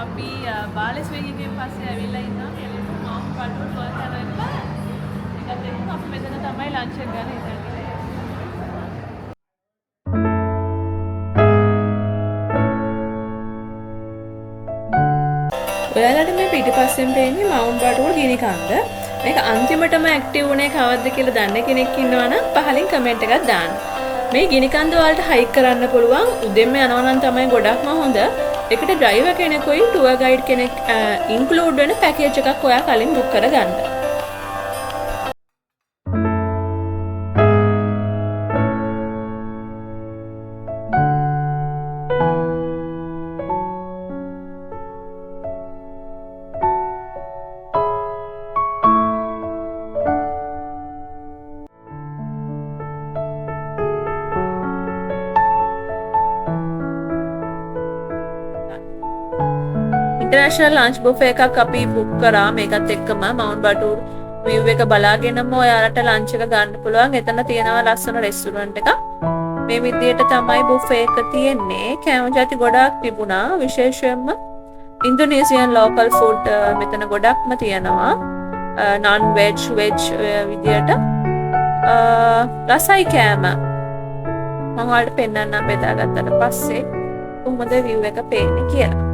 අපි බාලස්වේගයෙන් පස්සේ ඇවිල්ලා ඉන්නවා කෙලින්ම මවුන්ට් බටුල් වෝල්කැනෝ එක. ඒකත් එක්ක අපි මෙතන තමයි ලන්ච් එක ගන්න හිතන්නේ. ඔයාලට මේ පිටිපස්සෙන් පේන්නේ මවුන්ට් බටුල් ගිනි කන්ද. මේක අන්තිමටම ඇක්ටිව් වුණේ කවද්ද කියලා දන්න කෙනෙක් ඉන්නවා නම් පහලින් කමෙන්ට් එකක් දාන්න. මේ ගිනි කන්ද වලට හයික් කරන්න පුළුවන්. උදෙන්ම යනවා නම් තමයි ගොඩක්ම හොඳ. ඒකට ඩ්‍රයිවර් කෙනෙකුයි ටුවර් ගයිඩ් කෙනෙක් ඉන්ක්ලූඩ් වෙන පැකේජ් එකක් ඔයා කලින් බුක් කරගන්න. ඉන්ටර්නැෂනල් ලන්ච් බුෆේ එකක් අපි බුක් කරා. මේකත් එක්කම මවුන්ට් බටුල් view එක බලාගෙනම ඔයාලට ලන්ච් එක ගන්න පුළුවන්. එතන තියෙනවා ලස්සන රෙස්ටුරන්ට් එකක්. මේ විදියට තමයි බුෆේ එක තියෙන්නේ. කෑම ಜಾති ගොඩාක් තිබුණා. විශේෂයෙන්ම ඉන්දුනීසියන් ලෝකල් ෆුඩ් මෙතන ගොඩක්ම තියෙනවා. non veg විදියට රසයි කෑම. මම ඔයාලට පෙන්නන්නම් බෙදාගත්තට පස්සේ කොහොමද view එක පේන්නේ කියලා.